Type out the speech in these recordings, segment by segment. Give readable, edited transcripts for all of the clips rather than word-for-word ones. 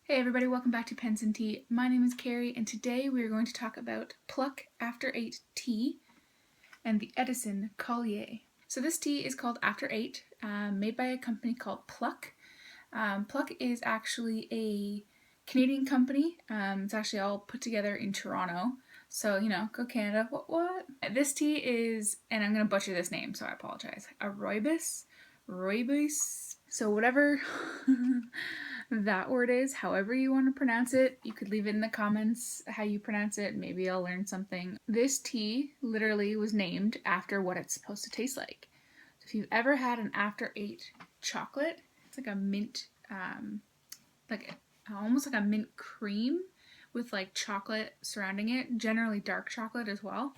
Hey everybody, welcome back to Pens and Tea. My name is Carrie, and today we are going to talk about Pluck After 8 tea and the Edison Collier. So this tea is called After 8, made by a company called Pluck. Pluck is actually a Canadian company. It's actually all put together in Toronto. So, go Canada. What? This tea is, and I'm going to butcher this name, so I apologize, a rooibos. So whatever that word is, however you want to pronounce it, you could leave it in the comments how you pronounce it. Maybe I'll learn something. This tea literally was named after what it's supposed to taste like. So if you've ever had an After 8 chocolate, it's like a mint, almost like a mint cream with like chocolate surrounding it, generally dark chocolate as well.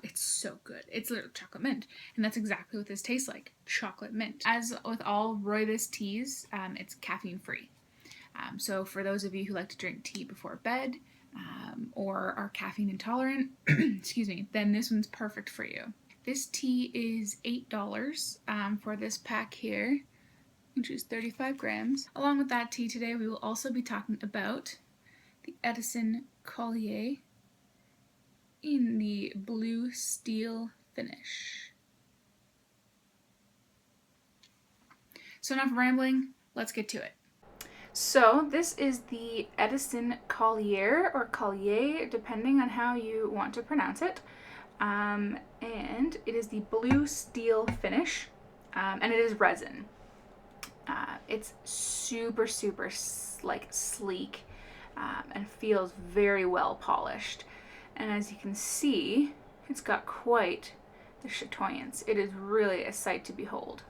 It's so good. It's literally chocolate mint, and that's exactly what this tastes like, chocolate mint. As with all rooibos teas, it's caffeine free. So for those of you who like to drink tea before bed or are caffeine intolerant, excuse me, then this one's perfect for you. This tea is $8 for this pack here, which is 35 grams. Along with that tea today, we will also be talking about the Edison Collier in the blue steel finish. So enough rambling, let's get to it. So this is the Edison Collier, or Collier, depending on how you want to pronounce it. And it is the blue steel finish, and it is resin. It's super like sleek and feels very well polished. And as you can see, it's got quite the chatoyance. It is really a sight to behold.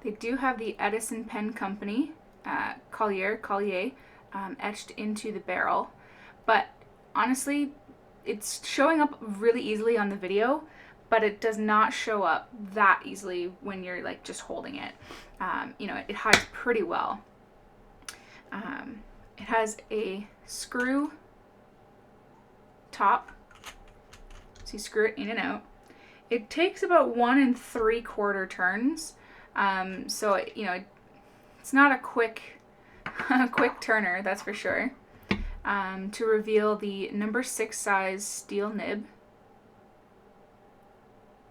They do have the Edison Pen Company, Collier, etched into the barrel. But honestly, it's showing up really easily on the video, but it does not show up that easily when you're like just holding it. It hides pretty well. It has a screw top, so you screw it in and out. It takes about 1 3/4 turns, so it's not a quick turner, that's for sure. To reveal the number 6 size steel nib,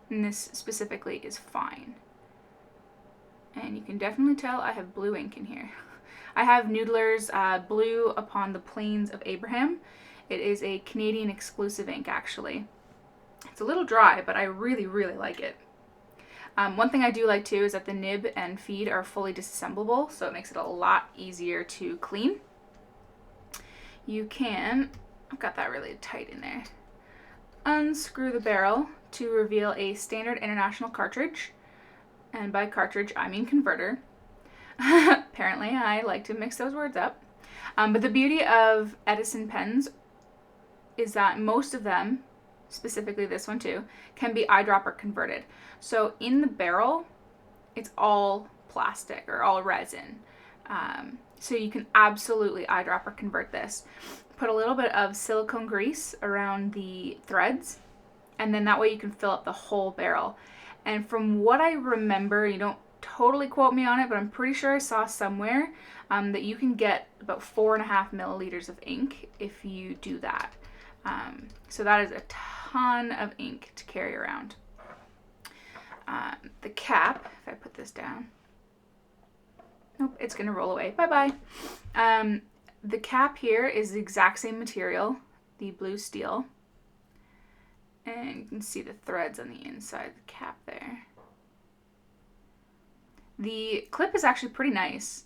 and this specifically is fine. And you can definitely tell I have blue ink in here. I have Noodler's Blue Upon the Plains of Abraham. It is a Canadian exclusive ink, actually. It's a little dry, but I really, really like it. One thing I do like too is that the nib and feed are fully disassemblable, so it makes it a lot easier to clean. You can, I've got that really tight in there, unscrew the barrel to reveal a standard international cartridge. And by cartridge, I mean converter. Apparently, I like to mix those words up. But the beauty of Edison pens is that most of them, specifically this one too, can be eyedropper converted. So in the barrel, it's all plastic or all resin. So you can absolutely eyedropper convert this. Put a little bit of silicone grease around the threads, and then that way you can fill up the whole barrel. And from what I remember, you don't totally quote me on it, but I'm pretty sure I saw somewhere that you can get about 4.5 milliliters of ink if you do that. So that is a ton of ink to carry around. The cap, if I put this down, nope, it's gonna roll away, bye-bye. The cap here is the exact same material, the blue steel. And you can see the threads on the inside of the cap there. The clip is actually pretty nice.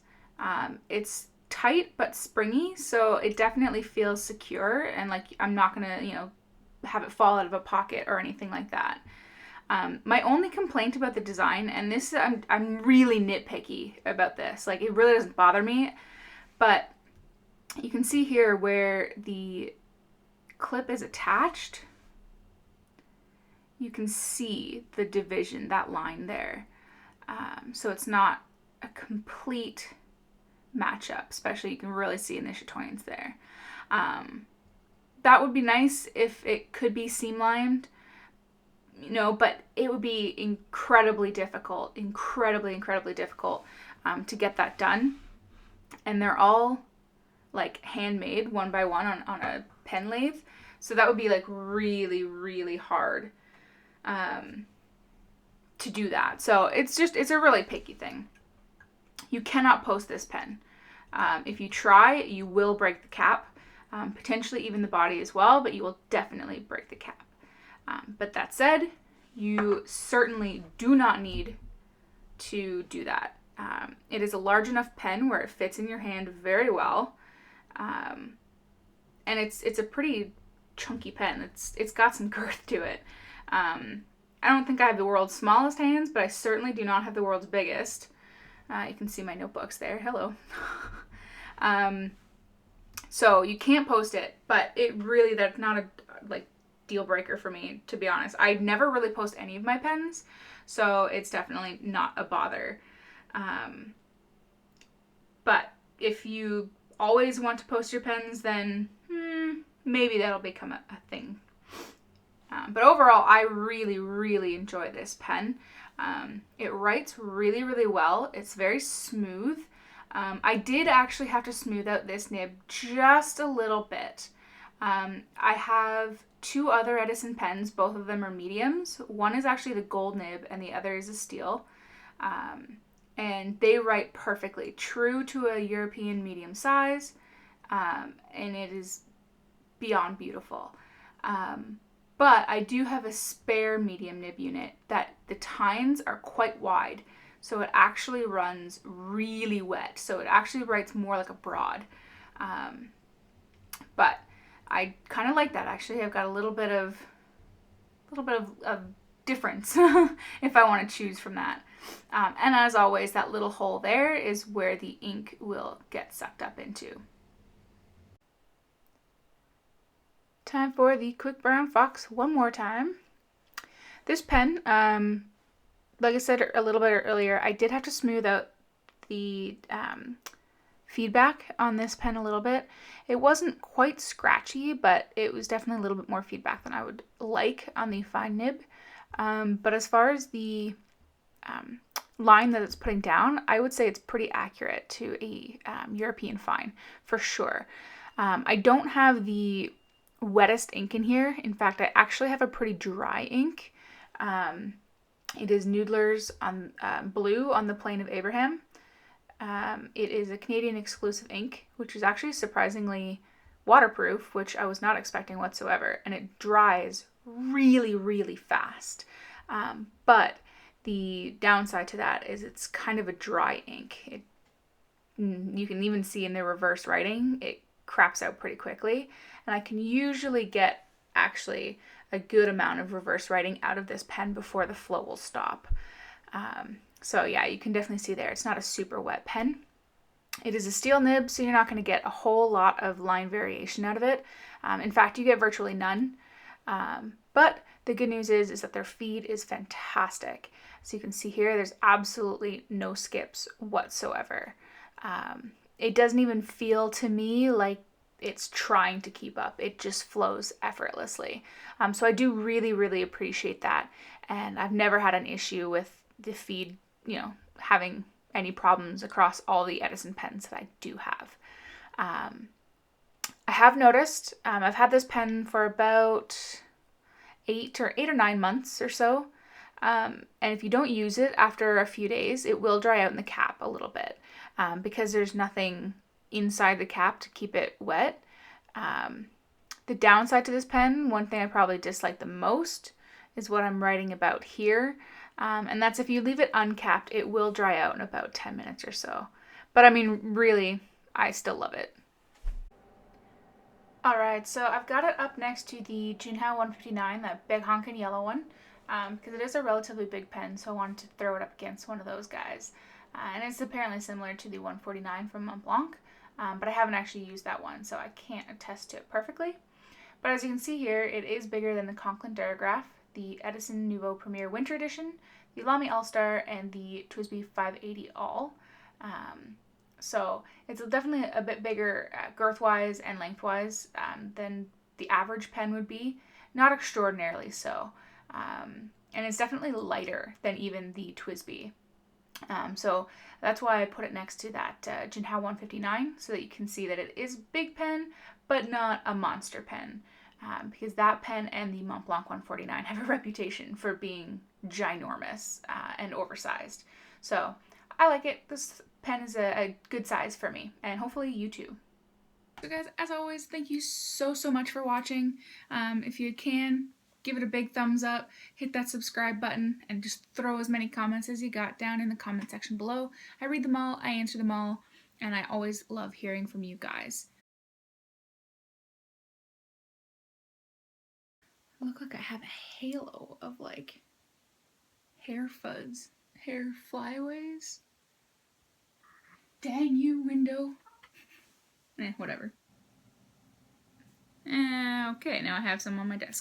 It's tight but springy, so it definitely feels secure, and like I'm not gonna, have it fall out of a pocket or anything like that. My only complaint about the design, and this I'm really nitpicky about this, like it really doesn't bother me, but you can see here where the clip is attached, you can see the division, that line there. So it's not a complete matchup, especially you can really see in the chatoyance there. That would be nice if it could be seam lined, but it would be incredibly difficult to get that done. and they're all like handmade one by one on a pen lathe. So that would be like really, really hard to do that. So it's a really picky thing. You cannot post this pen. If you try, you will break the cap, potentially even the body as well, but you will definitely break the cap. But that said, you certainly do not need to do that. It is a large enough pen where it fits in your hand very well, and it's a pretty chunky pen. It's got some girth to it. I don't think I have the world's smallest hands, but I certainly do not have the world's biggest. You can see my notebooks there. Hello. So you can't post it, but that's not a like deal breaker for me, to be honest. I never really post any of my pens, so it's definitely not a bother. But if you always want to post your pens, then maybe that'll become a thing. But overall, I really, really enjoy this pen. It writes really, really well. It's very smooth. I did actually have to smooth out this nib just a little bit. I have two other Edison pens. Both of them are mediums. One is actually the gold nib and the other is a steel. And they write perfectly, true to a European medium size. And it is beyond beautiful. But I do have a spare medium nib unit that the tines are quite wide. So it actually runs really wet. So it actually writes more like a broad. But I kind of like that. Actually, I've got a little bit of difference if I want to choose from that. And as always, that little hole there is where the ink will get sucked up into. Time for the Quick Brown Fox one more time. This pen, like I said a little bit earlier, I did have to smooth out the feedback on this pen a little bit. It wasn't quite scratchy, but it was definitely a little bit more feedback than I would like on the fine nib. But as far as the line that it's putting down, I would say it's pretty accurate to a European fine, for sure. I don't have the wettest ink in here. In fact, I actually have a pretty dry ink. It is Noodler's on blue on the plane of Abraham. It is a Canadian exclusive ink, which is actually surprisingly waterproof, which I was not expecting whatsoever, and it dries really, really fast. But the downside to that is it's kind of a dry ink. You can even see in the reverse writing, it craps out pretty quickly, and I can usually get actually a good amount of reverse writing out of this pen before the flow will stop. So yeah, you can definitely see there, it's not a super wet pen. It is a steel nib, so you're not going to get a whole lot of line variation out of it. In fact, you get virtually none. But the good news is that their feed is fantastic. So you can see here, there's absolutely no skips whatsoever. It doesn't even feel to me like it's trying to keep up. It just flows effortlessly. So I do really, really appreciate that. And I've never had an issue with the feed, having any problems across all the Edison pens that I do have. I have noticed, I've had this pen for about 8 or 9 months or so. And if you don't use it after a few days, it will dry out in the cap a little bit, because there's nothing inside the cap to keep it wet. The downside to this pen, one thing I probably dislike the most, is what I'm writing about here. And that's if you leave it uncapped, it will dry out in about 10 minutes or so. But I mean, really, I still love it. Alright, so I've got it up next to the Junhao 159, that big honkin' yellow one, because it is a relatively big pen, so I wanted to throw it up against one of those guys. And it's apparently similar to the 149 from Montblanc, but I haven't actually used that one, so I can't attest to it perfectly. But as you can see here, it is bigger than the Conklin Durograph, the Edison Nouveau Premier Winter Edition, the Lamy All-Star, and the TWSBI 580 All. So it's definitely a bit bigger girth-wise and length-wise than the average pen would be. Not extraordinarily so. And it's definitely lighter than even the TWSBI. So that's why I put it next to that Jinhao 159, so that you can see that it is a big pen, but not a monster pen. Because that pen and the Mont Blanc 149 have a reputation for being ginormous and oversized. So I like it. This pen is a good size for me, and hopefully you too. So guys, as always, thank you so much for watching. If you can, give it a big thumbs up, hit that subscribe button, and just throw as many comments as you got down in the comment section below. I read them all, I answer them all, and I always love hearing from you guys. I look like I have a halo of like hair fuzz, hair flyaways. Dang you, window. Whatever. Okay, now I have some on my desk.